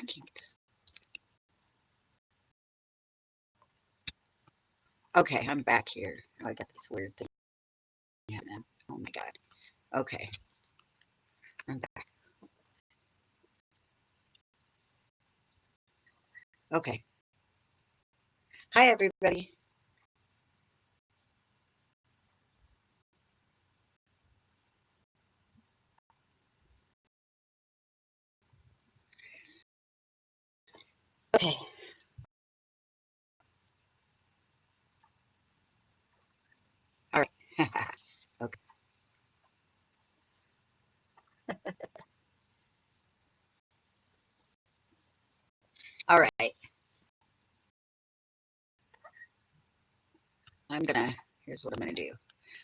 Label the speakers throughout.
Speaker 1: can't get this. Okay, I'm back here. Oh, I got this weird thing happening. Oh my God. Okay, I'm back. Okay. Hi, everybody. Okay. All right. Okay. All right. Here's what I'm gonna do.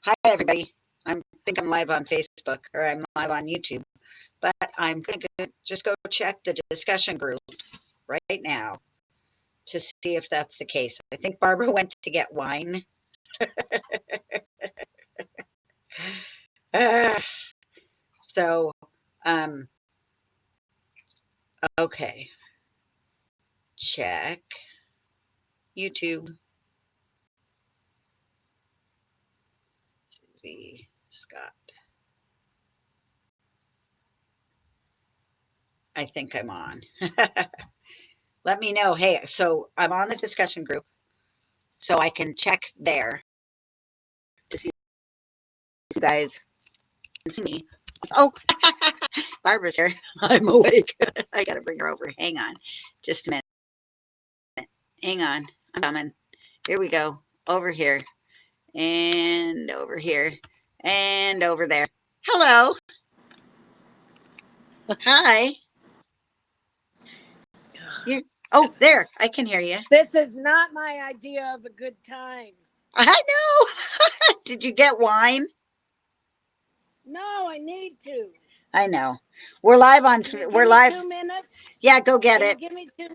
Speaker 1: Hi, everybody. I think I'm live on Facebook or I'm live on YouTube, but I'm gonna just go check the discussion group right now to see if that's the case. I think Barbara went to get wine. So, um, okay. Check YouTube. Susie Scott. I think I'm on. Let me know. Hey, so I'm on the discussion group, so I can check there to see if you guys can see me. Oh, Barbara's here. I'm awake. I gotta bring her over. Hang on, just a minute. Hang on, I'm coming. Here we go. Over here and over here and over there. Hello. Hi. You. Oh, there. I can hear you.
Speaker 2: This is not my idea of a good time.
Speaker 1: I know. Did you get wine?
Speaker 2: No, I need to.
Speaker 1: I know. We're live on. We're live.
Speaker 2: 2 minutes.
Speaker 1: Yeah, go get it.
Speaker 2: Give me 2.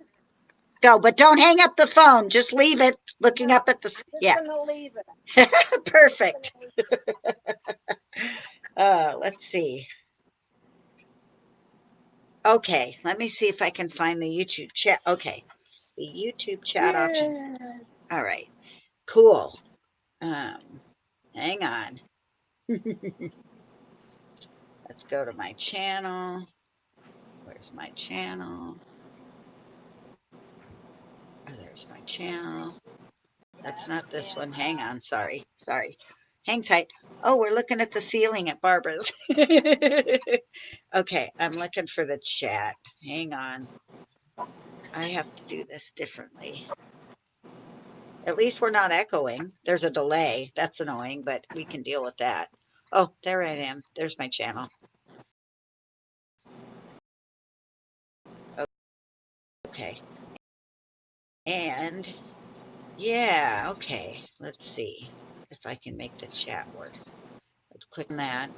Speaker 1: Go, but don't hang up the phone. Just leave it looking up at the.
Speaker 2: I'm just gonna leave it.
Speaker 1: Perfect. Let's see. Okay, let me see if I can find the YouTube chat. Okay, the YouTube chat option. All right, cool. Hang on. Let's go to my channel. Where's my channel? Oh, there's my channel. That's not this one. Hang on. Sorry. Hang tight. Oh, we're looking at the ceiling at Barbara's. Okay, I'm looking for the chat. Hang on. I have to do this differently. At least we're not echoing. There's a delay. That's annoying, but we can deal with that. Oh, there I am. There's my channel. Okay. And yeah, okay. Let's see if I can make the chat work. Let's click on that.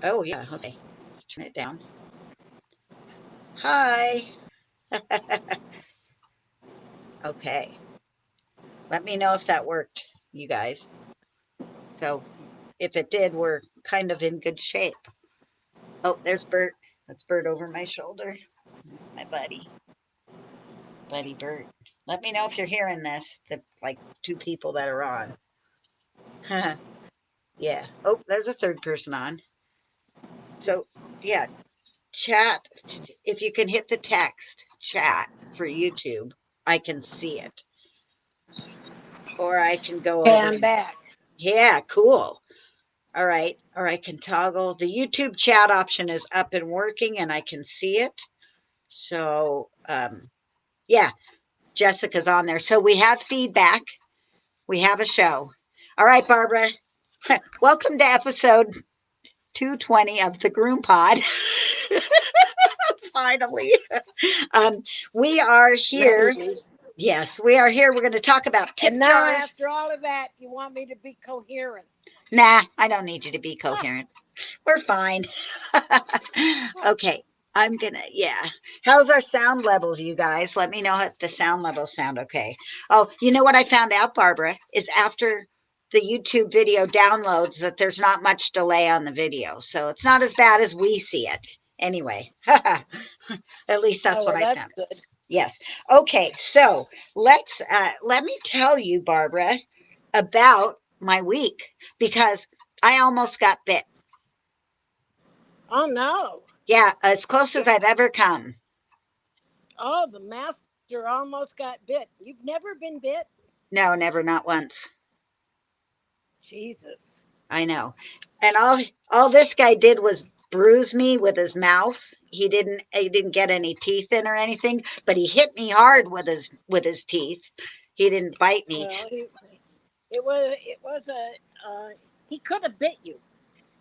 Speaker 1: Oh, yeah. Okay. Let's turn it down. Hi. Okay. Let me know if that worked, you guys. So if it did, we're kind of in good shape. Oh, there's Bert. That's Bert over my shoulder. My buddy. Buddy Bert. Let me know if you're hearing this, the like 2 people that are on. Yeah. Oh, there's a third person on. So, yeah, chat. If you can hit the text chat for YouTube, I can see it. Or I can go over.
Speaker 2: I'm back.
Speaker 1: Yeah, cool. All right. Or I can toggle. The YouTube chat option is up and working and I can see it. So, yeah, Jessica's on there. So we have feedback. We have a show. All right, Barbara. Welcome to episode 220 of the Groom Pod. Finally. We are here.
Speaker 2: Maybe.
Speaker 1: Yes, we are here. We're going to talk about tip
Speaker 2: And now,
Speaker 1: jars.
Speaker 2: after all of that, you want me to be coherent?
Speaker 1: Nah, I don't need you to be coherent. We're fine. Okay, I'm gonna, yeah. How's our sound levels, you guys? Let me know if the sound levels sound okay. Oh, you know what I found out, Barbara, is after the YouTube video downloads that there's not much delay on the video. So it's not as bad as we see it. Anyway, at least
Speaker 2: Oh,
Speaker 1: that's what
Speaker 2: well,
Speaker 1: I
Speaker 2: that's
Speaker 1: found.
Speaker 2: good.
Speaker 1: Yes. Okay. So let me tell you, Barbara, about my week because I almost got bit.
Speaker 2: Oh, no.
Speaker 1: Yeah, as close as I've ever come.
Speaker 2: Oh, the master almost got bit. You've never been bit?
Speaker 1: No, never, not once.
Speaker 2: Jesus.
Speaker 1: I know. And all this guy did was bruise me with his mouth. He didn't get any teeth in or anything, but he hit me hard with his teeth. He didn't bite me.
Speaker 2: Well, it was a, uh, he could have bit you.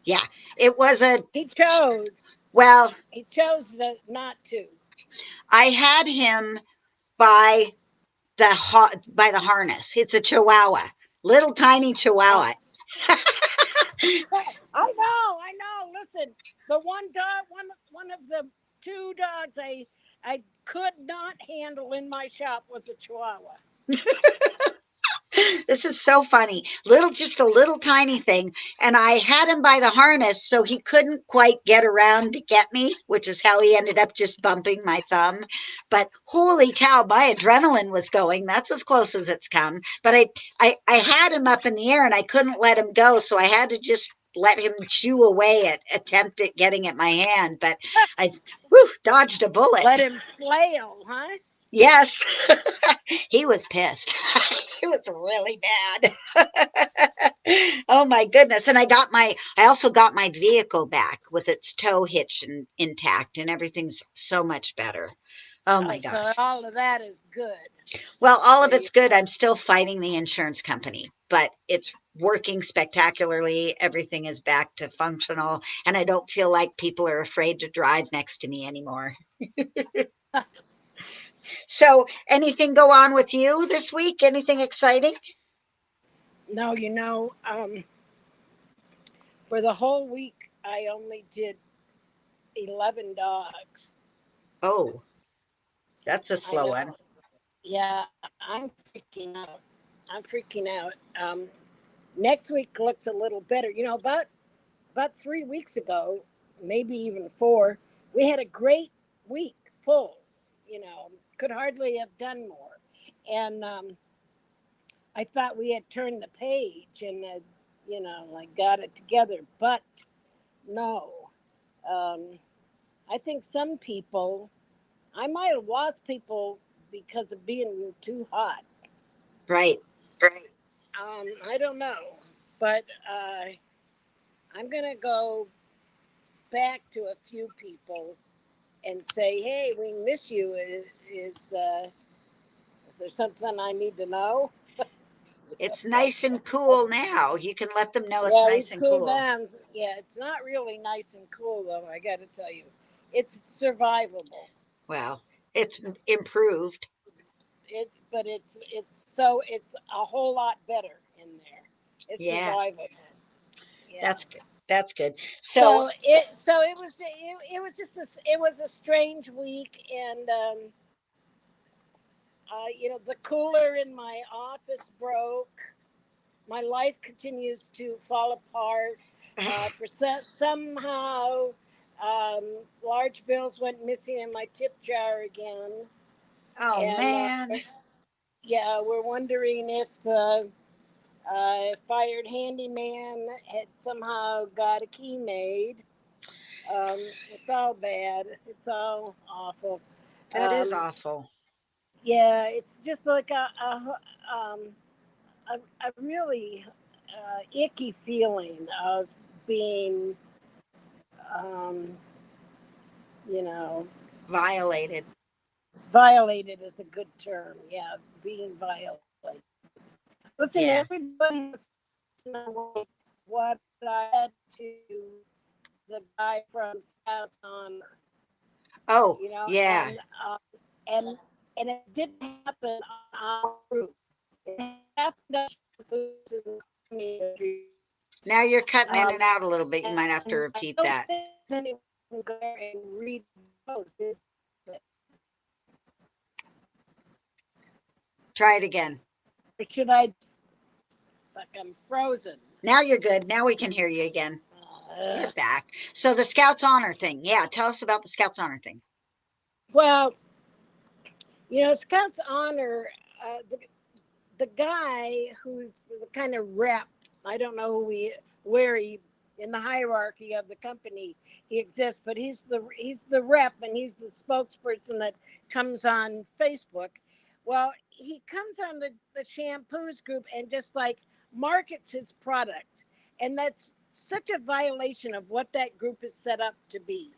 Speaker 1: Yeah, it was a
Speaker 2: He chose.
Speaker 1: well,
Speaker 2: He chose not to.
Speaker 1: I had him by by the harness. It's a chihuahua. Little tiny
Speaker 2: Uh,
Speaker 1: chihuahua.
Speaker 2: I know. Listen, the one dog, one of the two dogs I could not handle in my shop was a Chihuahua.
Speaker 1: This is so funny. Just a little tiny thing. And I had him by the harness, so he couldn't quite get around to get me, which is how he ended up just bumping my thumb. But holy cow, my adrenaline was going. That's as close as it's come. But I had him up in the air and I couldn't let him go. So I had to just let him chew away at attempt at getting at my hand. But I dodged a bullet.
Speaker 2: Let him flail, huh?
Speaker 1: Yes. He was pissed. He was really bad. Oh my goodness. And I also got my vehicle back with its tow hitch intact and everything's so much better. Oh my
Speaker 2: Oh, so
Speaker 1: gosh.
Speaker 2: all of that is good
Speaker 1: Well, all
Speaker 2: for
Speaker 1: of
Speaker 2: you.
Speaker 1: it's good. I'm still fighting the insurance company, but it's working spectacularly. Everything is back to functional and I don't feel like people are afraid to drive next to me anymore. So, anything go on with you this week? Anything exciting?
Speaker 2: No, for the whole week, I only did 11 dogs.
Speaker 1: Oh, that's a
Speaker 2: I
Speaker 1: slow one.
Speaker 2: know. Yeah, I'm freaking out. I'm freaking out. Next week looks a little better. About 3 weeks ago, maybe even four, we had a great week full. Could hardly have done more. And I thought we had turned the page and like got it together, but no. Um, I think some people, I might have lost people because of being too hot.
Speaker 1: Right.
Speaker 2: Right. I don't know, but I'm gonna go back to a few people and say, "Hey, we miss you. Is there something I need to know?"
Speaker 1: It's nice and cool now. You can let them know it's
Speaker 2: Yeah,
Speaker 1: nice
Speaker 2: we've
Speaker 1: and
Speaker 2: cooled
Speaker 1: cool.
Speaker 2: down. Yeah, it's not really nice and cool though. I got to tell you, it's survivable.
Speaker 1: Well, it's improved.
Speaker 2: But it's a whole lot better in there. It's
Speaker 1: Yeah,
Speaker 2: survivable. Yeah.
Speaker 1: that's good. That's good. So,
Speaker 2: So it was a strange week, and the cooler in my office broke. My life continues to fall apart. Somehow, large bills went missing in my tip jar again,
Speaker 1: oh
Speaker 2: and
Speaker 1: man,
Speaker 2: yeah, we're wondering if the fired handyman had somehow got a key made. It's all bad. It's all awful.
Speaker 1: that is
Speaker 2: Um,
Speaker 1: awful.
Speaker 2: yeah, it's just like a really icky feeling of being, um, you know,
Speaker 1: Violated.
Speaker 2: violated is a good term. Yeah, being violated. Listen,
Speaker 1: Yeah.
Speaker 2: everybody has to know what I had to the guy from Scout's Honor,
Speaker 1: Oh,
Speaker 2: you know,
Speaker 1: yeah.
Speaker 2: and and and it didn't happen on our group. It happened on the community.
Speaker 1: Now you're cutting in and
Speaker 2: Um,
Speaker 1: out a little bit. You might have to
Speaker 2: and I
Speaker 1: repeat
Speaker 2: don't
Speaker 1: that.
Speaker 2: think anyone can go there and read those.
Speaker 1: Try it again.
Speaker 2: Or should I? Like I'm frozen.
Speaker 1: Now you're good. Now we can hear you again. You're back. So the Scouts Honor thing. Yeah, tell us about the Scouts Honor thing.
Speaker 2: Well, Scott's Honor, the guy who's the kind of rep, I don't know where he in the hierarchy of the company he exists, but he's the rep and he's the spokesperson that comes on Facebook. Well, he comes on the shampoos group and just like markets his product, and that's such a violation of what that group is set up to be.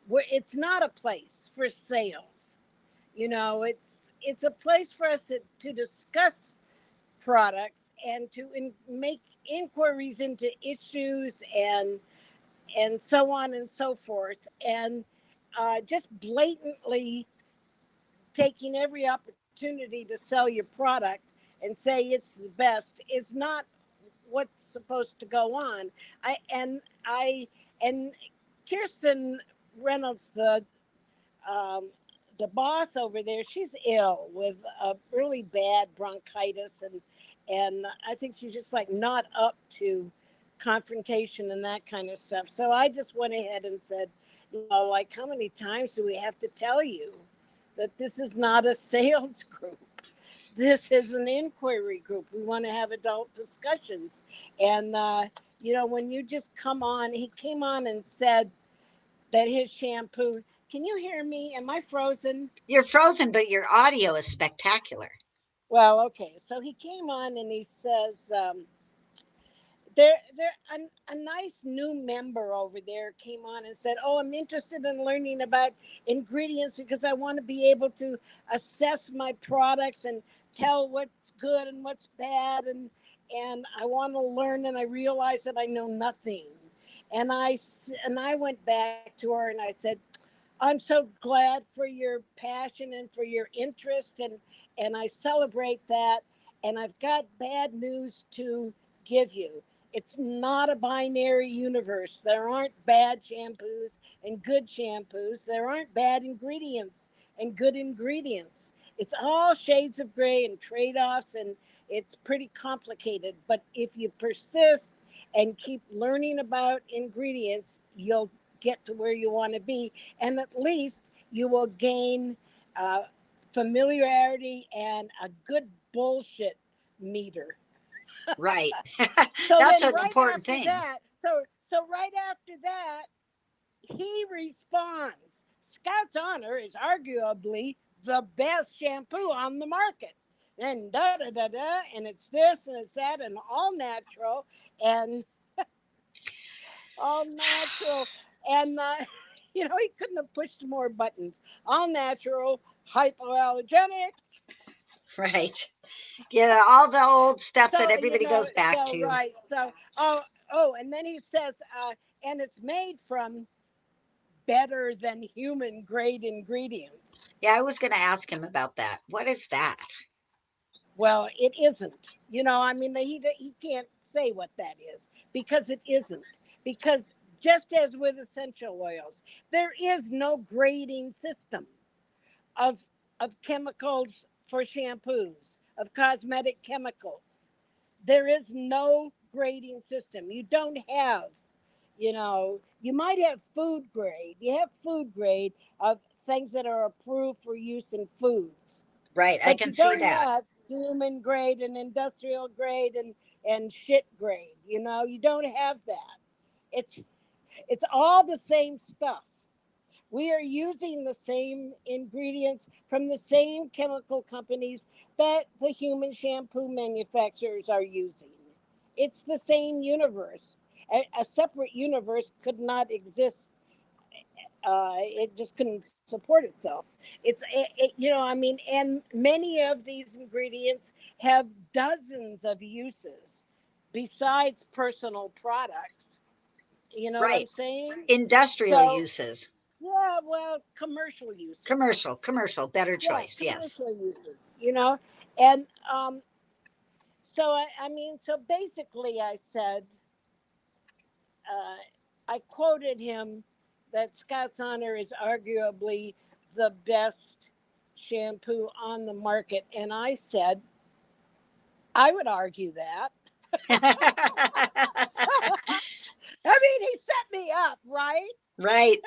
Speaker 2: Where it's not a place for sales. It's a place for us to discuss products and to make inquiries into issues and so on and so forth, and just blatantly taking every opportunity to sell your product and say it's the best is not what's supposed to go on. I and i and Kirsten Reynolds, um, the boss over there, she's ill with a really bad bronchitis, and I think she's just like not up to confrontation and that kind of stuff. So I just went ahead and said, like, how many times do we have to tell you that this is not a sales group? This is an inquiry group. We want to have adult discussions. And, when you just come on, he came on and said that his shampoo. Can you hear me? Am I frozen?
Speaker 1: You're frozen, but your audio is spectacular.
Speaker 2: Well, okay. So he came on and he says, a nice new member over there came on and said, "Oh, I'm interested in learning about ingredients because I want to be able to assess my products and tell what's good and what's bad, and I want to learn, and I realize that I know nothing." And I went back to her and I said, "I'm so glad for your passion and for your interest, and I celebrate that. And I've got bad news to give you. It's not a binary universe. There aren't bad shampoos and good shampoos. There aren't bad ingredients and good ingredients. It's all shades of gray and trade-offs, and it's pretty complicated. But if you persist and keep learning about ingredients, you'll get to where you want to be, and at least you will gain uh, familiarity and a good bullshit meter."
Speaker 1: Right.
Speaker 2: So
Speaker 1: That's
Speaker 2: then
Speaker 1: an
Speaker 2: right
Speaker 1: important
Speaker 2: after
Speaker 1: thing.
Speaker 2: that, so right after that, he responds, "Scout's Honor is arguably the best shampoo on the market. And da da da da, and it's this and it's that, and all natural, and all natural, and he couldn't have pushed more buttons. All natural, hypoallergenic."
Speaker 1: Right. Yeah, all the old stuff that
Speaker 2: So
Speaker 1: everybody goes back
Speaker 2: so
Speaker 1: to.
Speaker 2: right, so oh, and then he says, and it's made from better than human grade ingredients.
Speaker 1: Yeah, I was going to ask him about that. What is that?
Speaker 2: Well, it isn't. I mean, he can't say what that is because it isn't. Because just as with essential oils, there is no grading system of chemicals for shampoos, of cosmetic chemicals. There is no grading system. You don't have, you might have food grade. You have food grade of things that are approved for use in foods,
Speaker 1: Right. I
Speaker 2: but you
Speaker 1: can see
Speaker 2: don't
Speaker 1: that.
Speaker 2: have human grade and industrial grade and shit grade. You don't have that. It's it's all the same stuff. We are using the same ingredients from the same chemical companies that the human shampoo manufacturers are using. It's the same universe. A separate universe could not exist. It just couldn't support itself. I mean, and many of these ingredients have dozens of uses besides personal products. You know what I'm
Speaker 1: Right.
Speaker 2: saying?
Speaker 1: Industrial
Speaker 2: So,
Speaker 1: uses.
Speaker 2: yeah, well, commercial uses.
Speaker 1: Commercial, better
Speaker 2: Yeah,
Speaker 1: choice. Yes.
Speaker 2: commercial uses. And so I mean, so basically, I said, uh, I quoted him that Scott's Honor is arguably the best shampoo on the market, and I said I would argue that. I mean, he set me up, right?
Speaker 1: Right.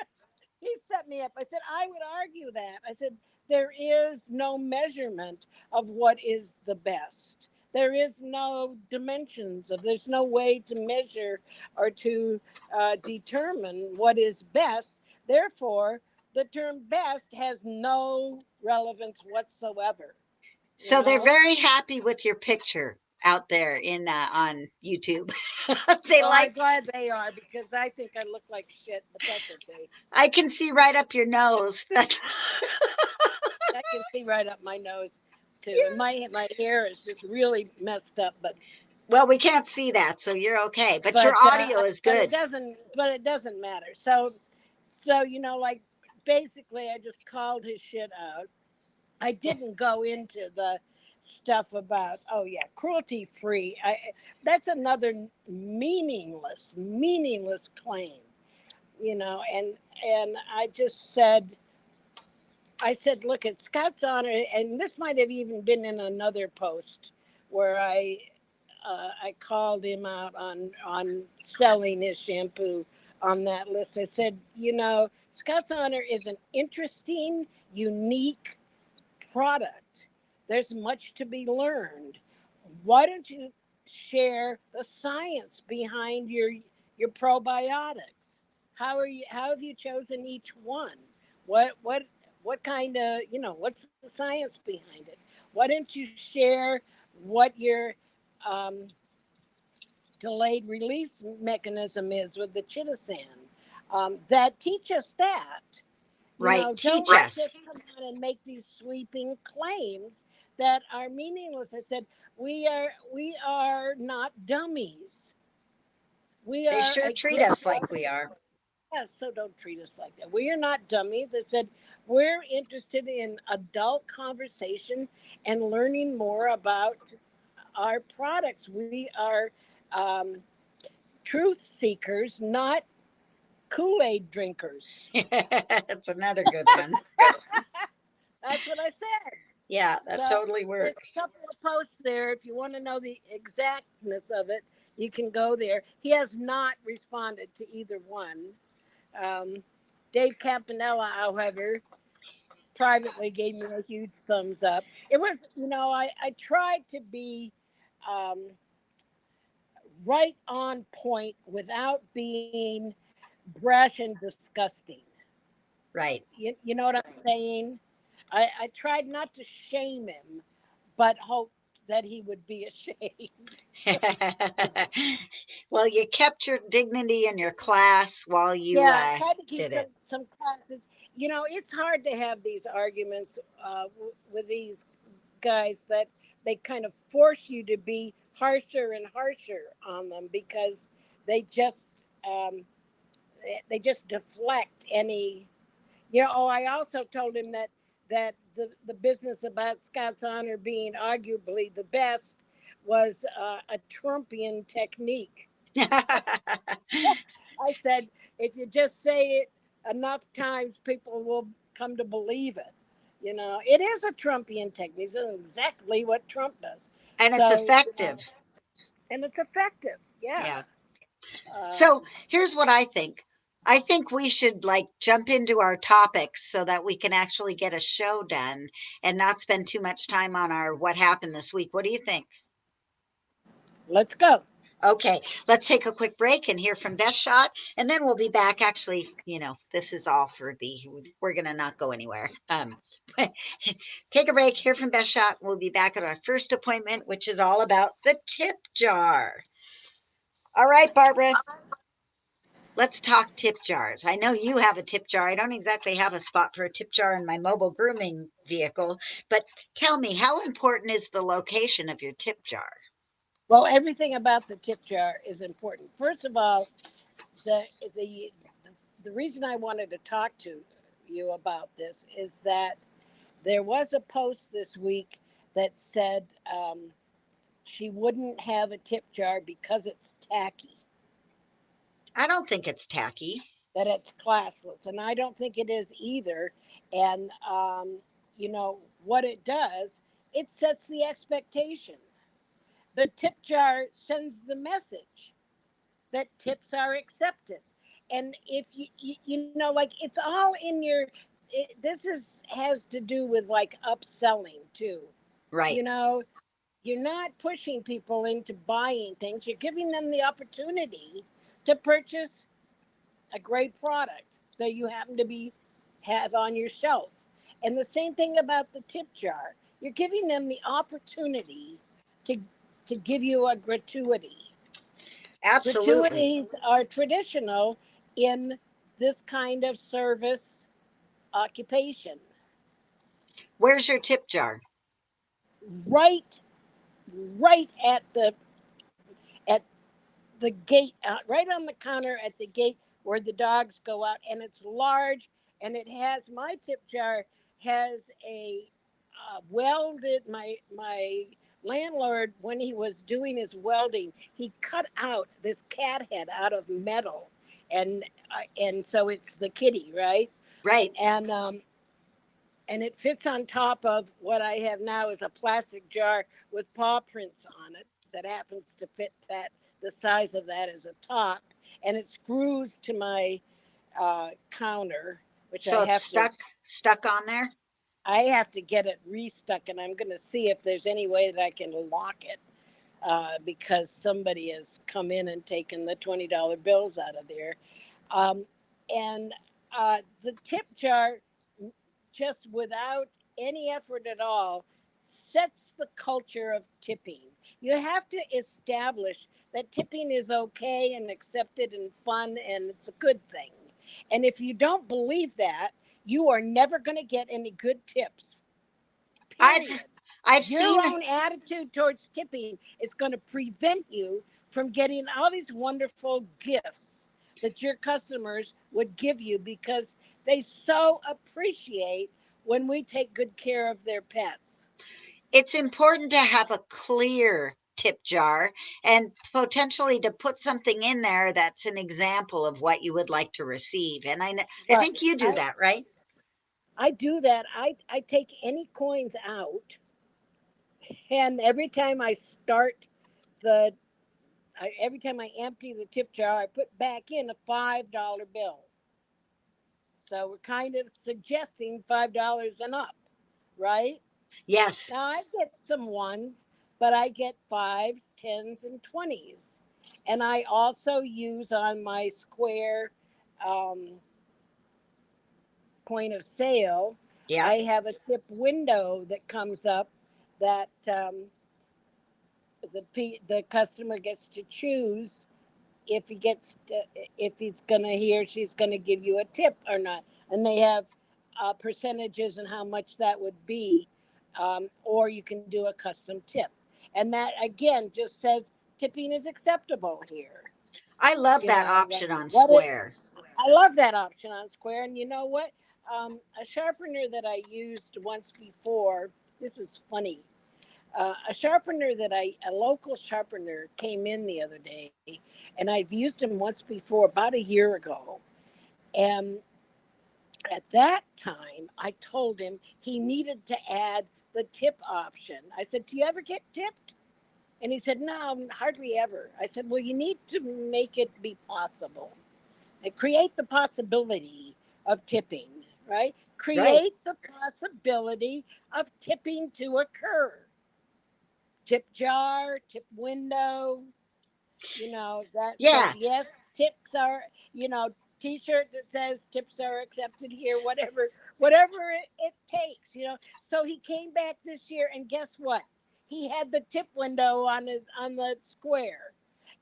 Speaker 2: He set me up. I said, I would argue that. I said, there is no measurement of what is the best. There is no dimensions of, there's no way to measure or to determine what is best. Therefore, the term best has no relevance whatsoever, you
Speaker 1: So they're
Speaker 2: know?
Speaker 1: very happy with your picture out there in on YouTube. They
Speaker 2: Well, I'm
Speaker 1: like.
Speaker 2: glad they are because I think I look like shit, but that's okay.
Speaker 1: I can see right up your nose. That's
Speaker 2: I can see right up my nose too, and my hair is just really messed up.
Speaker 1: well, we can't see that, so you're okay. But your
Speaker 2: But
Speaker 1: audio is
Speaker 2: but it
Speaker 1: good.
Speaker 2: doesn't matter. So like basically, I just called his shit out. I didn't go into the stuff about oh yeah, cruelty free. I That's another meaningless claim, and I just said I said, look, at Scott's Honor, and this might have even been in another post where I called him out on selling his shampoo on that list. I said, Scott's Honor is an interesting, unique product. There's much to be learned. Why don't you share the science behind your probiotics? How have you chosen each one? What kind of, what's the science behind it? Why don't you share what your um, delayed release mechanism is with the chitosan? That teach us that.
Speaker 1: Right.
Speaker 2: Don't
Speaker 1: Teach us.
Speaker 2: just come out and make these sweeping claims that are meaningless. I said, we are not dummies. We
Speaker 1: They
Speaker 2: are
Speaker 1: sure
Speaker 2: a
Speaker 1: treat
Speaker 2: group
Speaker 1: us
Speaker 2: of,
Speaker 1: like we are.
Speaker 2: yes, so don't treat us like that. We are not dummies. I said, we're interested in adult conversation and learning more about our products. We are um, truth seekers, not Kool-Aid drinkers.
Speaker 1: That's another good one.
Speaker 2: That's what I said.
Speaker 1: Yeah, that
Speaker 2: So
Speaker 1: totally
Speaker 2: there's a
Speaker 1: works.
Speaker 2: couple of posts there. If you want to know the exactness of it, you can go there. He has not responded to either one. Um, Dave Campanella, however, privately gave me a huge thumbs up. It was, I tried to be um, right on point without being brash and disgusting.
Speaker 1: Right.
Speaker 2: You know what I'm saying? I tried not to shame him, but hoped that he would be ashamed.
Speaker 1: Well, you kept your dignity in your class while you
Speaker 2: Yeah, tried to keep
Speaker 1: did it.
Speaker 2: some classes. It's hard to have these arguments with these guys that they kind of force you to be harsher and harsher on them because they just um, they just deflect any. Oh, I also told him that the business about Scott's Honor being arguably the best was a Trumpian technique. I said, if you just say it enough times, people will come to believe it. It is a Trumpian technique. It's exactly what Trump does.
Speaker 1: And it's
Speaker 2: So,
Speaker 1: effective.
Speaker 2: and it's effective. Yeah.
Speaker 1: Yeah. So
Speaker 2: Um,
Speaker 1: here's what I think. I think we should like jump into our topics so that we can actually get a show done and not spend too much time on our what happened this week. What do you think?
Speaker 2: let's go.
Speaker 1: Okay, let's take a quick break and hear from Best Shot, and then we'll be back. Actually, this is all for we're going to not go anywhere. Take a break, hear from Best Shot. We'll be back at our first appointment, which is all about the tip jar. All right, Barbara, let's talk tip jars. I know you have a tip jar. I don't exactly have a spot for a tip jar in my mobile grooming vehicle, but tell me, how important is the location of your tip jar?
Speaker 2: Well, everything about the tip jar is important. First of all, the the the reason I wanted to talk to you about this is that there was a post this week that said she wouldn't have a tip jar because it's tacky,
Speaker 1: I don't think it's tacky.
Speaker 2: that it's classless, and I don't think it is either. And what it does, it sets the expectation. The tip jar sends the message. that tips are accepted. And if you know, like it's all in your, this is has to do with like upselling too.
Speaker 1: Right.
Speaker 2: You know, you're not pushing people into buying things. You're giving them the opportunity to purchase a great product that you happen to be have on your shelf. And the same thing about the tip jar. You're giving them the opportunity to give you a gratuity.
Speaker 1: Absolutely.
Speaker 2: Gratuities are traditional in this kind of service occupation.
Speaker 1: Where's your tip jar?
Speaker 2: Right, right at the gate, right on the counter at the gate where the dogs go out, and it's large, and it has my tip jar has a welded. My landlord, when he was doing his welding, he cut out this cat head out of metal, and so it's the kitty, right?
Speaker 1: Right.
Speaker 2: And it fits on top of what I have now is a plastic jar with paw prints on it that happens to fit that the size of that as a top, and it screws to my counter, which
Speaker 1: So it's stuck on there.
Speaker 2: I have to get it restuck, and I'm going to see if there's any way that I can lock it because somebody has come in and taken the $20 bills out of there. Um, and the tip jar, just without any effort at all, sets the culture of tipping. You have to establish that tipping is okay and accepted and fun and it's a good thing. And if you don't believe that, you are never going to get any good tips,
Speaker 1: I've
Speaker 2: period.
Speaker 1: I've
Speaker 2: Your
Speaker 1: seen
Speaker 2: own attitude towards tipping is going to prevent you from getting all these wonderful gifts that your customers would give you because they so appreciate when we take good care of their pets.
Speaker 1: it's important to have a clear tip jar and potentially to put something in there that's an example of what you would like to receive. And I
Speaker 2: Right.
Speaker 1: think you do that, right?
Speaker 2: I do that. I take any coins out, and every time I start the every time I empty the tip jar, I put back in a $5 bill. So we're kind of suggesting $5 and up, right?
Speaker 1: Yes.
Speaker 2: Now I get some ones, but I get fives, tens, and 20s. And I also use on my Square um, point of sale,
Speaker 1: Yeah.
Speaker 2: I have a tip window that comes up that the customer gets to choose if he gets to, if he's gonna he or she's gonna give you a tip or not, and they have percentages and how much that would be, or you can do a custom tip, and that again just says tipping is acceptable here.
Speaker 1: I love
Speaker 2: You
Speaker 1: that
Speaker 2: know
Speaker 1: option on
Speaker 2: what it.
Speaker 1: Square.
Speaker 2: I love that option on Square, and you know what? A sharpener that I used once before. This is funny. A local sharpener came in the other day, and I've used him once before, about a year ago. And at that time, I told him he needed to add the tip option. I said, "Do you ever get tipped?" And he said, "No, hardly ever." I said, "Well, you need to make it be possible and create the possibility of tipping, right?
Speaker 1: Right.
Speaker 2: Create the possibility of tipping to occur. Tip jar, tip window, that says
Speaker 1: Yeah.
Speaker 2: yes, tips are, you know, t-shirt that says tips are accepted here, whatever it takes, So he came back this year, and guess what? He had the tip window on the Square.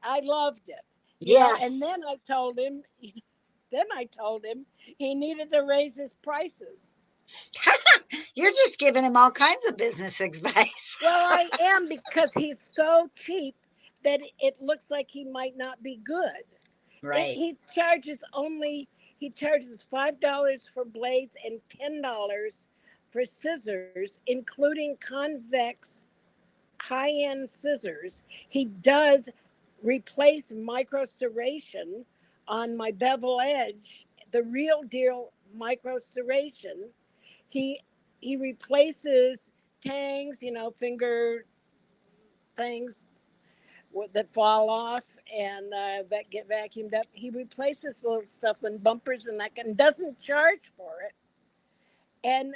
Speaker 2: I loved it,
Speaker 1: Yeah.
Speaker 2: and then I told him he needed to raise his prices.
Speaker 1: You're just giving him all kinds of business advice.
Speaker 2: Well, I am, because he's so cheap that it looks like he might not be good.
Speaker 1: Right.
Speaker 2: He charges $5 for blades and $10 for scissors, including convex high-end scissors. He does replace micro serration on my bevel edge, the real deal micro serration. He replaces tangs, finger things, that fall off and that get vacuumed up. He replaces little stuff and bumpers and that and doesn't charge for it. And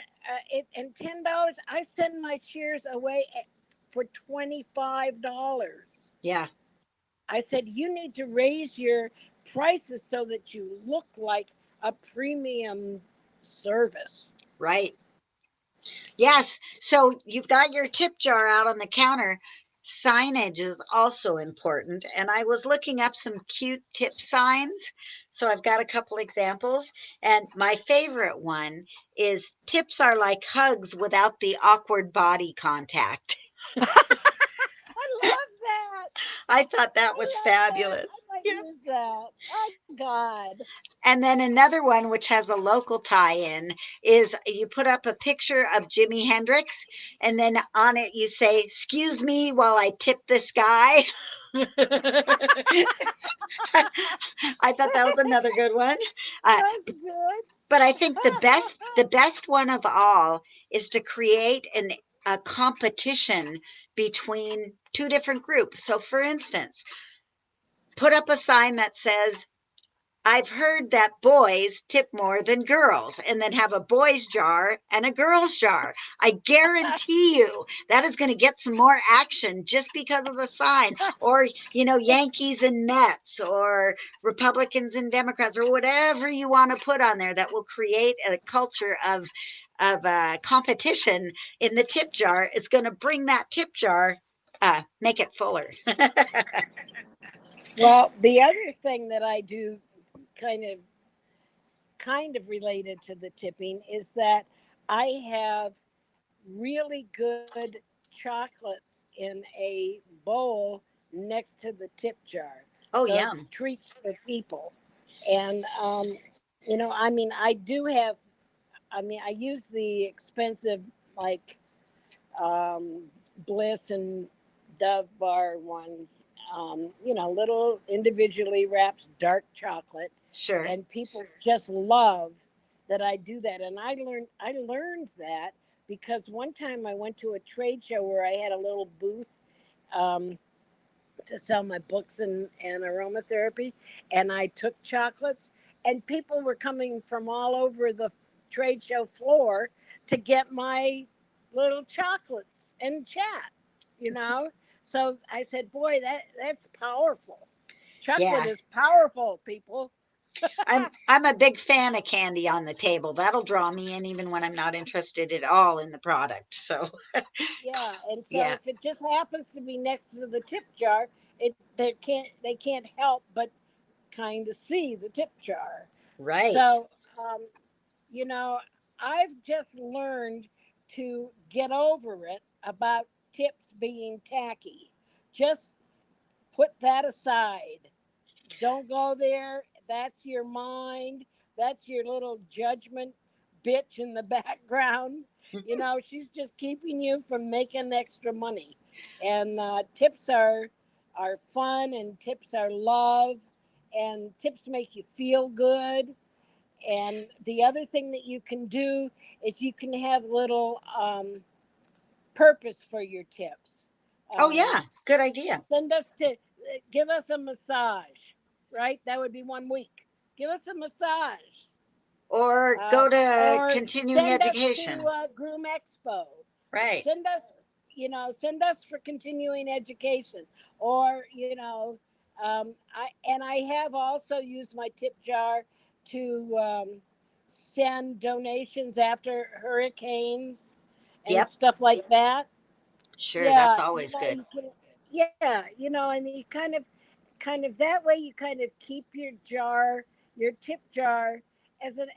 Speaker 2: $10. I send my shears away for $25.
Speaker 1: Yeah.
Speaker 2: I said you need to raise your prices so that you look like a premium service.
Speaker 1: Right. Yes. So you've got your tip jar out on the counter. Signage is also important. And I was looking up some cute tip signs. So I've got a couple examples. And my favorite one is tips are like hugs without the awkward body contact.
Speaker 2: I love that.
Speaker 1: I thought that
Speaker 2: I
Speaker 1: was
Speaker 2: love that.
Speaker 1: fabulous.
Speaker 2: I might
Speaker 1: Yeah.
Speaker 2: use that. Oh God.
Speaker 1: And then another one, which has a local tie in, is you put up a picture of Jimi Hendrix, and then on it you say, "Excuse me while I tip this guy." I thought that was another good one. Uh,
Speaker 2: That's good.
Speaker 1: but I think the best one of all is to create a competition between two different groups. So, for instance, put up a sign that says, "I've heard that boys tip more than girls," and then have a boys jar and a girls jar. I guarantee you that is going to get some more action just because of the sign. Or, Yankees and Mets, or Republicans and Democrats, or whatever you want to put on there that will create a culture of competition in the tip jar. Is going to bring that tip jar, make it fuller.
Speaker 2: Well, the other thing that I do kind of related to the tipping is that I have really good chocolates in a bowl next to the tip jar.
Speaker 1: Oh,
Speaker 2: So it's
Speaker 1: yum.
Speaker 2: treats for people. And I mean I do have I use the expensive like Bliss and Dove Bar ones, little individually wrapped dark chocolate,
Speaker 1: Sure.
Speaker 2: and people just love that I do that. And I learned that because one time I went to a trade show where I had a little booth um, to sell my books and aromatherapy, and I took chocolates, and people were coming from all over the trade show floor to get my little chocolates and chat, you know. So I said, "Boy, that's powerful. Chocolate
Speaker 1: Yeah.
Speaker 2: is powerful, people."
Speaker 1: I'm a big fan of candy on the table. That'll draw me in even when I'm not interested at all in the product. So,
Speaker 2: Yeah, and so
Speaker 1: yeah,
Speaker 2: if it just happens to be next to the tip jar, they can't help but kind of see the tip jar.
Speaker 1: right.
Speaker 2: So, um, you know, I've just learned to get over it about tips being tacky. Just put that aside. Don't go there. That's your mind. That's your little judgment bitch in the background. She's just keeping you from making extra money. And tips are fun, and tips are love, and tips make you feel good. And the other thing that you can do is you can have little purpose for your tips.
Speaker 1: Oh,
Speaker 2: Um,
Speaker 1: yeah. Good idea.
Speaker 2: send us to give us a massage, right? That would be 1 week. Give us a massage,
Speaker 1: Or go to
Speaker 2: or
Speaker 1: continuing
Speaker 2: send us to
Speaker 1: education.
Speaker 2: Groom Expo.
Speaker 1: Right.
Speaker 2: Send us for continuing education, or I have also used my tip jar to send donations after hurricanes and
Speaker 1: Yep.
Speaker 2: stuff like that.
Speaker 1: Sure. That's
Speaker 2: Yeah,
Speaker 1: always good.
Speaker 2: you can. Yeah, and you kind of that way you kind of keep your tip jar as an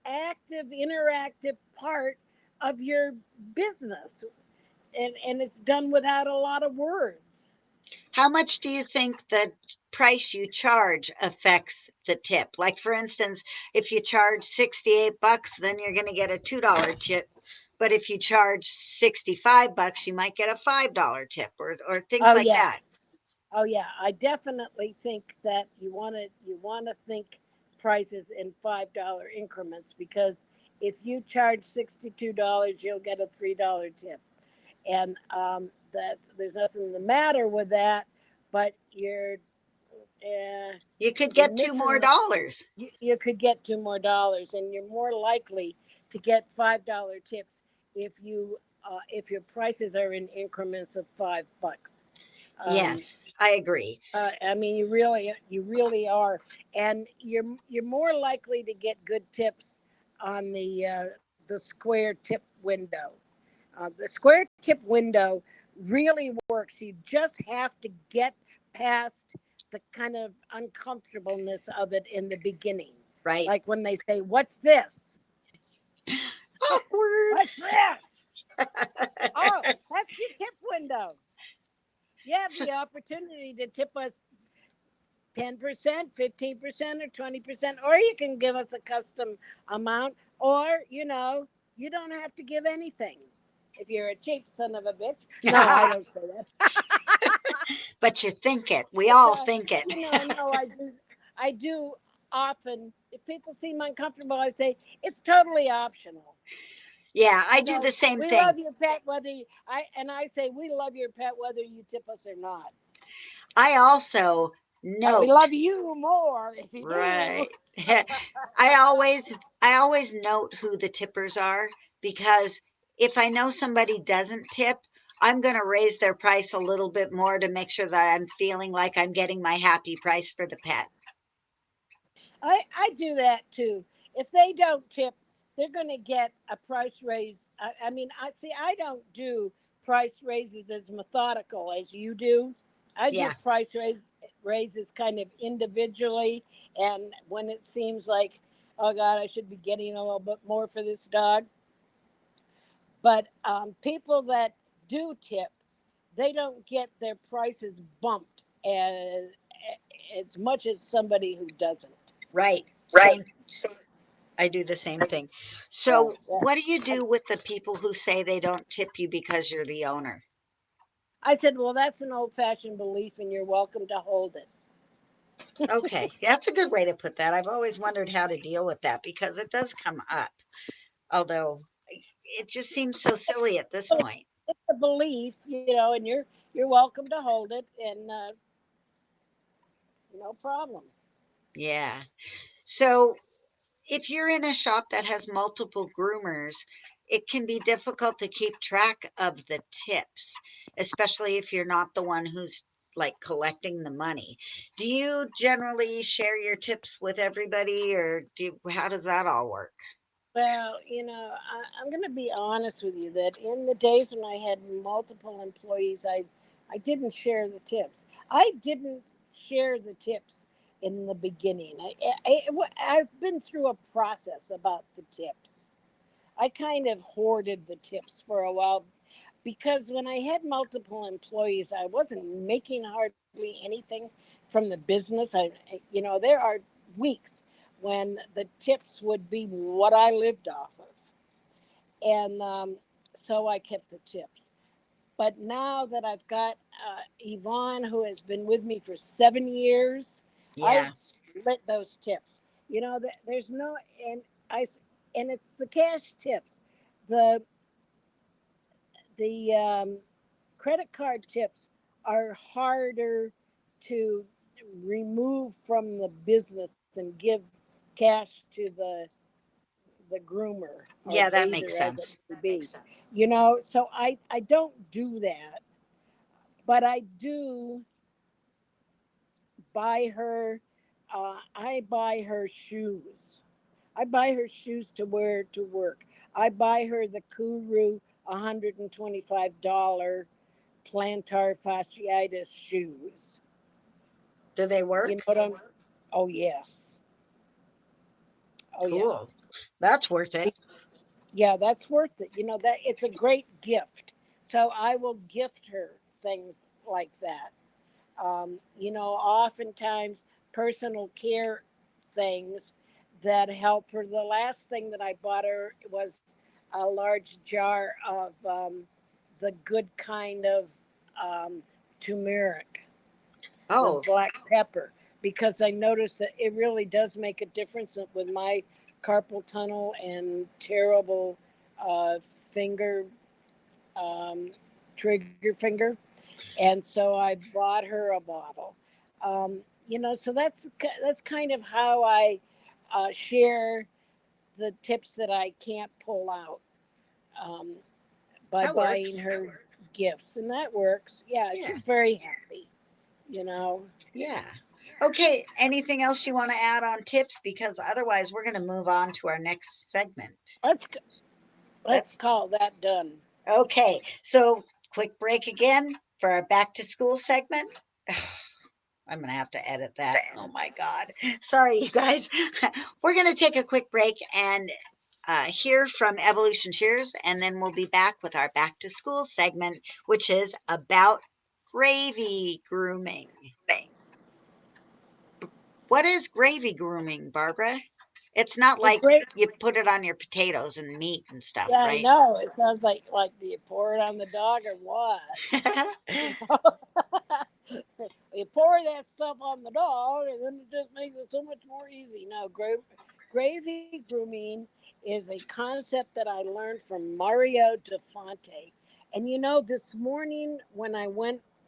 Speaker 2: active, interactive part of your business, and it's done without a lot of words.
Speaker 1: How much do you think the price you charge affects the tip? Like, for instance, if you charge $68, then you're going to get a $2 tip. But if you charge $65, you might get a $5 tip, or things
Speaker 2: Oh
Speaker 1: like
Speaker 2: yeah,
Speaker 1: that.
Speaker 2: oh yeah. I definitely think that you want to think prices in $5 increments, because if you charge $62, you'll get a $3 tip, and that's there's nothing the matter with that. but uh,
Speaker 1: You could
Speaker 2: you're
Speaker 1: get two more
Speaker 2: missing.
Speaker 1: dollars.
Speaker 2: You could get $2 more, and you're more likely to get $5 tips if your prices are in increments of $5. Um,
Speaker 1: Yes, I agree.
Speaker 2: I mean, you really are, and you're more likely to get good tips on the square tip window. The square tip window really works. You just have to get past the kind of uncomfortableness of it in the beginning.
Speaker 1: Right?
Speaker 2: Like when they say, "What's this?
Speaker 1: Awkward.
Speaker 2: What's this?" Oh, that's your tip window. You have
Speaker 1: So,
Speaker 2: the opportunity to tip us 10%, 15%, or 20%, or you can give us a custom amount, or you don't have to give anything if you're a cheap son of a bitch. No, I don't say that.
Speaker 1: but you think it. We
Speaker 2: But
Speaker 1: all think it.
Speaker 2: no, I do often. If people seem uncomfortable, I say it's totally optional.
Speaker 1: Yeah, I
Speaker 2: You
Speaker 1: do
Speaker 2: know,
Speaker 1: the same
Speaker 2: we
Speaker 1: thing.
Speaker 2: love your pet I say we love your pet whether you tip us or not.
Speaker 1: I also
Speaker 2: But we
Speaker 1: note,
Speaker 2: love you more if you do.
Speaker 1: right. I always note who the tippers are, because if I know somebody doesn't tip, I'm going to raise their price a little bit more to make sure that I'm feeling like I'm getting my happy price for the pet.
Speaker 2: I do that too. If they don't tip, they're going to get a price raise. I mean, I don't do price raises as methodical as you do. I do
Speaker 1: Yeah,
Speaker 2: raises kind of individually, and when it seems like, oh God, I should be getting a little bit more for this dog. But people that do tip, they don't get their prices bumped as much as somebody who doesn't.
Speaker 1: right.
Speaker 2: Right.
Speaker 1: Same. I do the same thing.
Speaker 2: Yeah,
Speaker 1: So,
Speaker 2: yeah.
Speaker 1: what do you do with the people who say they don't tip you because you're the owner?
Speaker 2: I said, well, that's an old fashioned belief, and you're welcome to hold it.
Speaker 1: Okay, that's a good way to put that. I've always wondered how to deal with that because it does come up. Although it just seems so silly at this point.
Speaker 2: It's a belief, and you're welcome to hold it, and no problem.
Speaker 1: Yeah. So, if you're in a shop that has multiple groomers, it can be difficult to keep track of the tips, especially if you're not the one who's like collecting the money. Do you generally share your tips with everybody, or how does that all work?
Speaker 2: Well, I'm going to be honest with you that in the days when I had multiple employees, I didn't share the tips. I didn't share the tips in the beginning. I've been through a process about the tips. I kind of hoarded the tips for a while because when I had multiple employees, I wasn't making hardly anything from the business. There are weeks when the tips would be what I lived off of, and so I kept the tips. But now that I've got Yvonne, who has been with me for 7 years, I
Speaker 1: Yeah.
Speaker 2: split those tips. There's no, and I, and it's the cash tips. The the credit card tips are harder to remove from the business and give cash to the groomer or
Speaker 1: Yeah, that makes
Speaker 2: bather as it
Speaker 1: sense.
Speaker 2: may be. So I don't do that, but I do buy her. I buy her shoes. I buy her shoes to wear to work. I buy her the Kuru $125 plantar fasciitis shoes.
Speaker 1: Do they
Speaker 2: You know
Speaker 1: work?
Speaker 2: what I'm? Oh yes. Oh yeah.
Speaker 1: Cool. That's worth it.
Speaker 2: Yeah, that's worth it. That it's a great gift. So I will gift her things like that. Oftentimes personal care things that help her. The last thing that I bought her was a large jar of the good kind of um, turmeric, the
Speaker 1: Oh,
Speaker 2: black pepper, because I noticed that it really does make a difference with my carpal tunnel and terrible uh, finger, um, trigger finger. and so I bought her a bottle. So that's kind of how I share the tips that I can't pull out, um, by
Speaker 1: That
Speaker 2: buying
Speaker 1: works.
Speaker 2: her gifts, and that works. Yeah,
Speaker 1: Yeah.
Speaker 2: she's very happy. You know,
Speaker 1: Yeah. Okay. Anything else you want to add on tips? Because otherwise, we're going to move on to our next segment.
Speaker 2: let's let's
Speaker 1: Let's,
Speaker 2: call that done.
Speaker 1: okay. So, quick break again for our back to school segment. I'm going to have to edit that. Oh my God. Sorry, you guys. We're going to take a quick break and hear from Evolution Cheers, and then we'll be back with our back to school segment, which is about gravy grooming. What is gravy grooming, Barbara? It's not
Speaker 2: It's
Speaker 1: like
Speaker 2: great.
Speaker 1: you put it on your potatoes and meat and stuff,
Speaker 2: Yeah, I
Speaker 1: right?
Speaker 2: know. It sounds like do you pour it on the dog or what? You know, you pour that stuff on the dog, and then it just makes it so much more easy. No, gravy grooming is a concept that I learned from Mario De Fonte. And this morning when I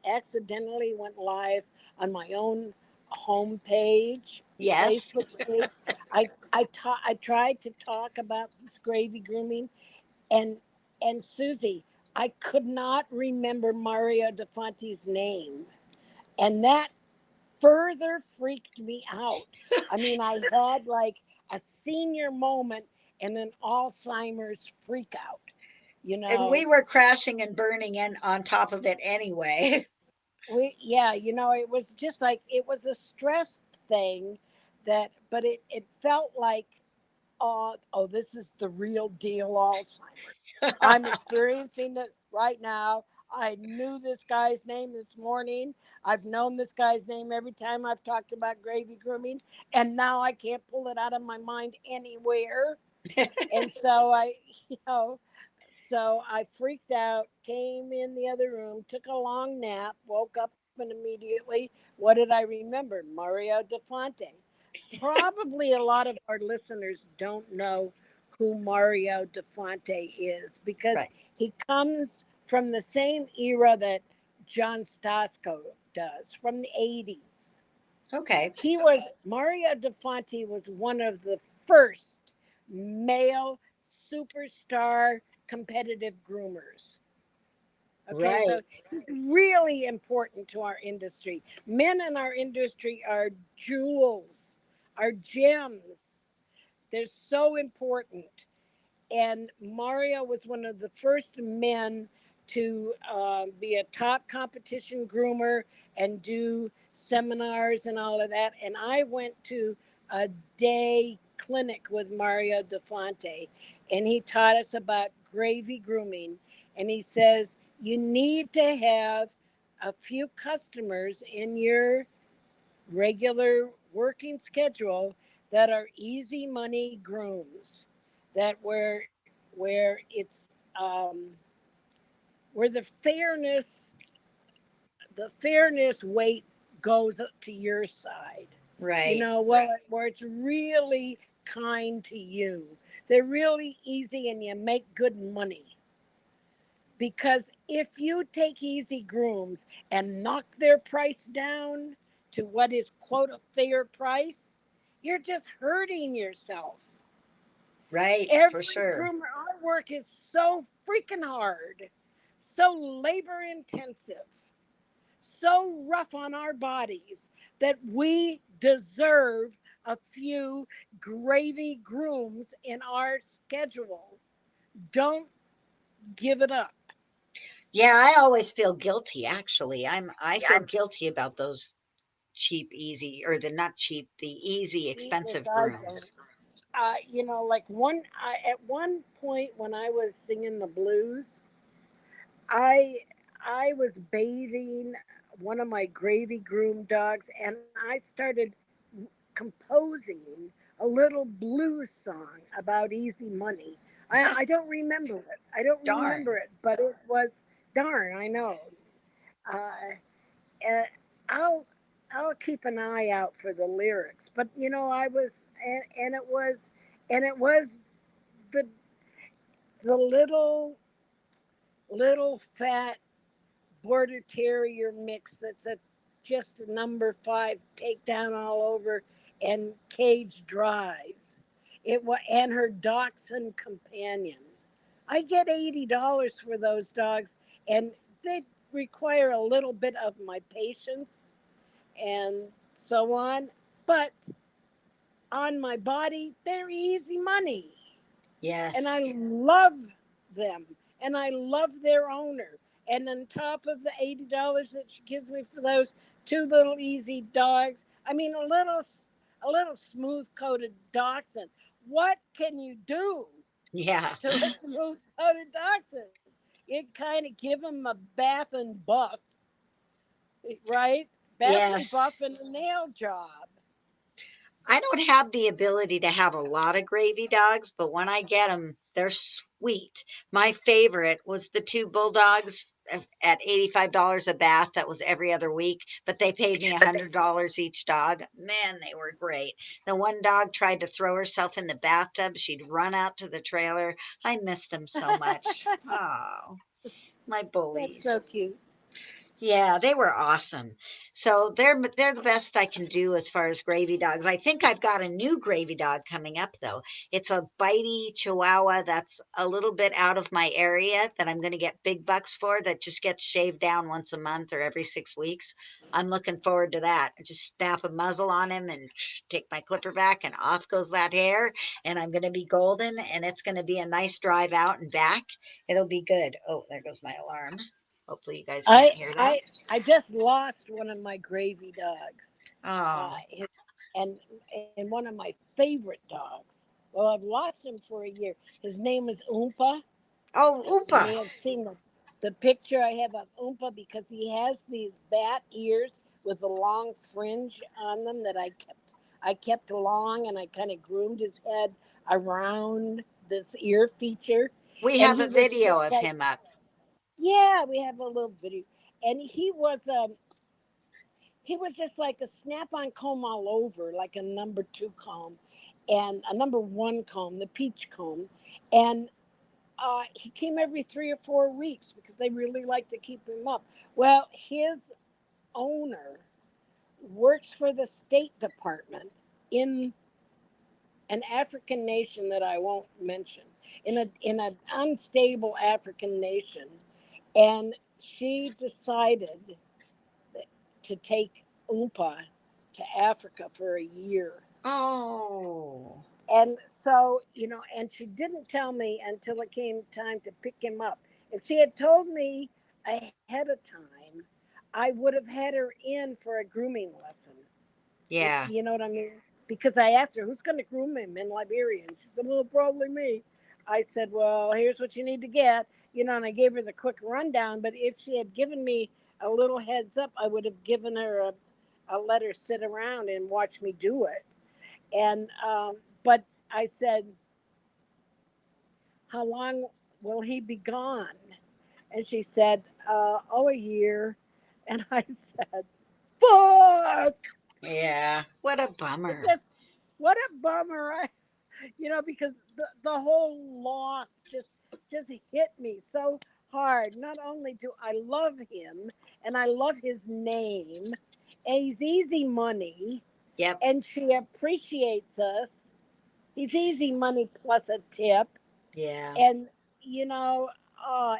Speaker 2: accidentally went live on my own homepage,
Speaker 1: Yes.
Speaker 2: Facebook page, I tried to talk about this gravy grooming, and Susie, I could not remember Mario De Fonte's name, and that further freaked me out. I mean, I had like a senior moment and an Alzheimer's freak out. You
Speaker 1: And we
Speaker 2: know,
Speaker 1: were crashing and burning in on top of it anyway.
Speaker 2: yeah, it was just like it was a stress thing but it felt like, oh, this is the real deal Alzheimer's. I'm experiencing it right now. I knew this guy's name this morning. I've known this guy's name every time I've talked about gravy grooming, and now I can't pull it out of my mind anywhere. And so you know, I freaked out, came in the other room, took a long nap, woke up, and immediately, what did I remember? Mario De Fonte. Probably a lot of our listeners don't know who Mario De Fonte is because
Speaker 1: Right.
Speaker 2: he comes from the same era that John Stasko does, from the 80s.
Speaker 1: Okay.
Speaker 2: Mario De Fonte was one of the first male superstar competitive groomers. Okay,
Speaker 1: Right.
Speaker 2: so he's really important to our industry. Men in our industry are jewels, are gems. They're so important. And Mario was one of the first men to be a top competition groomer and do seminars and all of that. And I went to a day clinic with Mario De Fonte, and he taught us about gravy grooming. And he says, you need to have a few customers in your regular working schedule that are easy money grooms, that where the fairness weight goes to your side.
Speaker 1: Right.
Speaker 2: Where it's really kind to you. They're really easy and you make good money. Because if you take easy grooms and knock their price down to what is, quote, a fair price, you're just hurting yourself.
Speaker 1: Right. For
Speaker 2: Every
Speaker 1: sure.
Speaker 2: groomer, our work is so freaking hard, so labor intensive, so rough on our bodies that we deserve a few gravy grooms in our schedule. Don't give it up.
Speaker 1: Yeah, I always feel guilty actually. I feel guilty about those cheap, easy, or the not cheap, the easy,
Speaker 2: Jesus,
Speaker 1: expensive
Speaker 2: I don't.
Speaker 1: grooms.
Speaker 2: Like at one point when I was singing the blues, I I was bathing one of my gravy groom dogs, and I started composing a little blues song about easy money. I don't remember it. I don't
Speaker 1: Darn.
Speaker 2: remember it, but it was, darn. I know. Uh, uh, I'll I'll keep an eye out for the lyrics. But I was, and it was the little fat border terrier mix that's a just a number five takedown all over and cage dries. And her dachshund companion. I get $80 for those dogs, and they require a little bit of my patience and so on. But on my body, they're easy money. And
Speaker 1: Yes.
Speaker 2: I love them, and I love their owner. And on top of the $80 that she gives me for those two little easy dogs, I mean a little smooth coated dachshund. What can you do
Speaker 1: Yeah.
Speaker 2: to a smooth coated dachshund? You kind of give them a bath and buff, right? Bath and
Speaker 1: Yes.
Speaker 2: buff and a nail job.
Speaker 1: I don't have the ability to have a lot of gravy dogs, but when I get them, they're sweet. My favorite was the two bulldogs at $85 a bath. That was every other week, but they paid me $100 each dog. Man, they were great. The one dog tried to throw herself in the bathtub. She'd run out to the trailer. I miss them so much. Oh, my
Speaker 2: That's
Speaker 1: bullies.
Speaker 2: so cute.
Speaker 1: Yeah, they were awesome. So they're the best I can do as far as gravy dogs. I think I've got a new gravy dog coming up though. It's a bitey Chihuahua that's a little bit out of my area that I'm going to get big bucks for that just gets shaved down once a month or every 6 weeks. I'm looking forward to that. I just snap a muzzle on him and take my clipper back and off goes that hair and I'm going to be golden and it's going to be a nice drive out and back. It'll be good. Oh, there goes my alarm. Hopefully you guys can't
Speaker 2: I
Speaker 1: hear that.
Speaker 2: I I just lost one of my gravy dogs, uh,
Speaker 1: Oh.
Speaker 2: his- and one of my favorite dogs. Well, I've lost him for a year. His name is Oompa.
Speaker 1: Oh,
Speaker 2: You
Speaker 1: Oopa.
Speaker 2: may have seen the picture I have of Oompa because he has these bat ears with a long fringe on them that I kept long, and I kind of groomed his head around this ear feature,
Speaker 1: We
Speaker 2: and
Speaker 1: have
Speaker 2: he
Speaker 1: a
Speaker 2: was
Speaker 1: video
Speaker 2: just
Speaker 1: of
Speaker 2: like,
Speaker 1: him up.
Speaker 2: yeah, we have a little video, and he was just like a snap-on comb all over, like a number two comb and a number one comb, the peach comb. And he came every 3 or 4 weeks because they really like to keep him up. Well, his owner works for the State Department in an African nation that I won't mention, in an unstable African nation, and she decided to take Oompa to Africa for a year.
Speaker 1: Oh.
Speaker 2: And so, and she didn't tell me until it came time to pick him up. If she had told me ahead of time, I would have had her in for a grooming lesson.
Speaker 1: Yeah.
Speaker 2: You know what I mean? Because I asked her, who's going to groom him in Liberia? And she said, well, probably me. I said, well, here's what you need to get. And I gave her the quick rundown. But if she had given me a little heads up, I would have given her let her sit around and watch me do it. And but I said, how long will he be gone? And she said, oh, a year. And I said, fuck.
Speaker 1: Yeah. What a
Speaker 2: It
Speaker 1: bummer.
Speaker 2: just, what a bummer. Because the whole loss just hit me so hard. Not only do I love him and I love his name, and he's easy money,
Speaker 1: Yep.
Speaker 2: and she appreciates us. He's easy money plus a tip.
Speaker 1: Yeah.
Speaker 2: And you know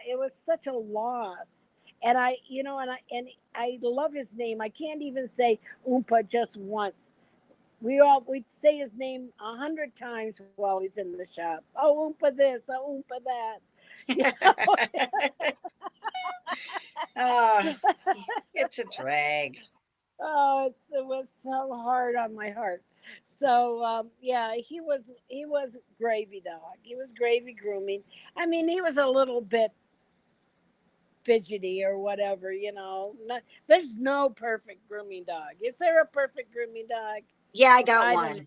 Speaker 2: it was such a loss. And I love his name. I can't even say Oompa just once. We'd say his name 100 times while he's in the shop. Oh, Oompa this, oh, Oompa that. you know
Speaker 1: Oh, it's a drag.
Speaker 2: oh, it was so hard on my heart. So yeah, he was gravy dog. He was gravy grooming. I mean, he was a little bit fidgety or whatever. There's no perfect grooming dog. Is there a perfect grooming dog?
Speaker 1: Yeah, I got
Speaker 2: I don't know.
Speaker 1: one.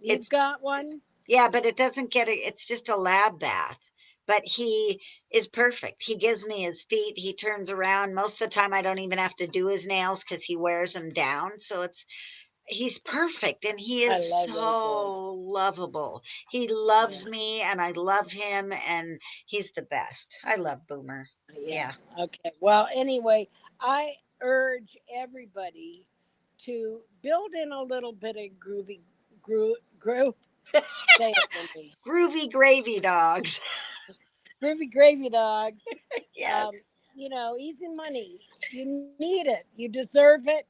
Speaker 2: You've
Speaker 1: It's
Speaker 2: got one?
Speaker 1: yeah, but it doesn't get it. It's just a lab bath. But he is perfect. He gives me his feet. He turns around. Most of the time, I don't even have to do his nails because he wears them down. So he's perfect and he
Speaker 2: I
Speaker 1: is
Speaker 2: love those ones.
Speaker 1: so lovable. He
Speaker 2: Yeah.
Speaker 1: loves me and I love him and he's the best. I love Boomer.
Speaker 2: Yeah.
Speaker 1: Yeah.
Speaker 2: Okay. Well, anyway, I urge everybody to build in a little bit of groovy, groove. Say it for me.
Speaker 1: Groovy gravy dogs.
Speaker 2: Groovy gravy dogs.
Speaker 1: Yes.
Speaker 2: Um, easy money. You need it. You deserve it.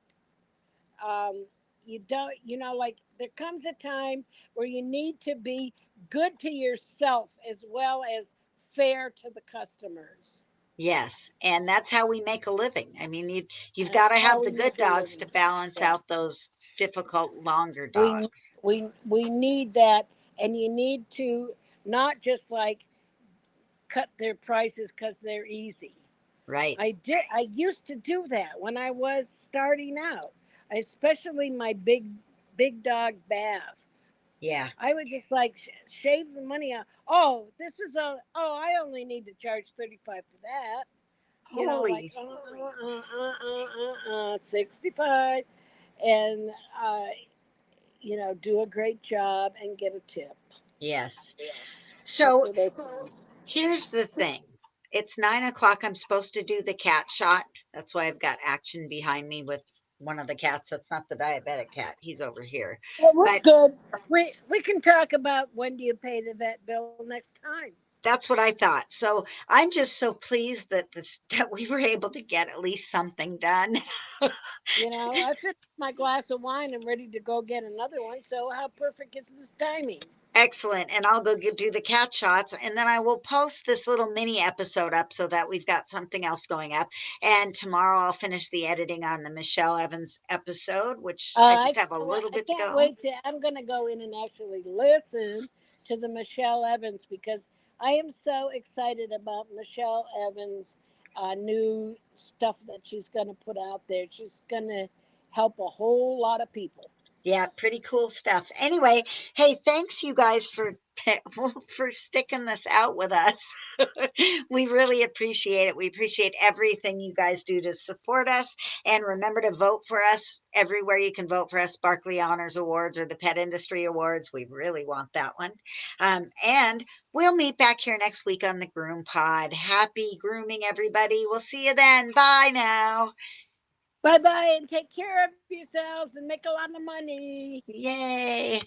Speaker 2: Um, you don't. Like there comes a time where you need to be good to yourself as well as fair to the customers.
Speaker 1: Yes. And that's how we make a living. I mean, you've got to
Speaker 2: That's
Speaker 1: have
Speaker 2: how
Speaker 1: the
Speaker 2: we
Speaker 1: good
Speaker 2: make a
Speaker 1: dogs to
Speaker 2: living.
Speaker 1: balance
Speaker 2: Yeah.
Speaker 1: out those difficult longer
Speaker 2: we
Speaker 1: dogs.
Speaker 2: we need that, and you need to not just like cut their prices because they're easy.
Speaker 1: Right.
Speaker 2: I used to do that when I was starting out, especially my big dog baths.
Speaker 1: Yeah.
Speaker 2: I would just like shave the money out. Oh, this is a oh, I only need to charge 35 for that. Like
Speaker 1: Holy.
Speaker 2: 65, and uh, do a great job and get a tip.
Speaker 1: Yes.
Speaker 2: That's
Speaker 1: So
Speaker 2: what I think.
Speaker 1: here's the thing. It's 9 o'clock. I'm supposed to do the cat shot. That's why I've got action behind me with one of the cats. That's not the diabetic cat. He's over here.
Speaker 2: Well, we're
Speaker 1: But
Speaker 2: good. We can talk about when do you pay the vet bill next time.
Speaker 1: that's what I thought. So I'm just so pleased that this that we were able to get at least something done.
Speaker 2: I finished my glass of wine. I'm ready to go get another one. So how perfect is this timing?
Speaker 1: Excellent. And I'll go do the cat shots. And then I will post this little mini episode up so that we've got something else going up. And tomorrow I'll finish the editing on the Michelle Evans episode, which I just have a little
Speaker 2: I
Speaker 1: bit to
Speaker 2: can't
Speaker 1: go.
Speaker 2: wait to. I'm going to go in and actually listen to the Michelle Evans because I am so excited about Michelle Evans' new stuff that she's going to put out there. She's going to help a whole lot of people.
Speaker 1: Yeah, pretty cool stuff. Anyway, hey, thanks you guys for for sticking this out with us. We really appreciate it. We appreciate everything you guys do to support us. And remember to vote for us everywhere you can vote for us, Barkley Honors Awards or the Pet Industry Awards. We really want that one. And we'll meet back here next week on the Groom Pod. Happy grooming, everybody. We'll see you then. Bye now.
Speaker 2: Bye bye and take care of yourselves and make a lot of money.
Speaker 1: Yay.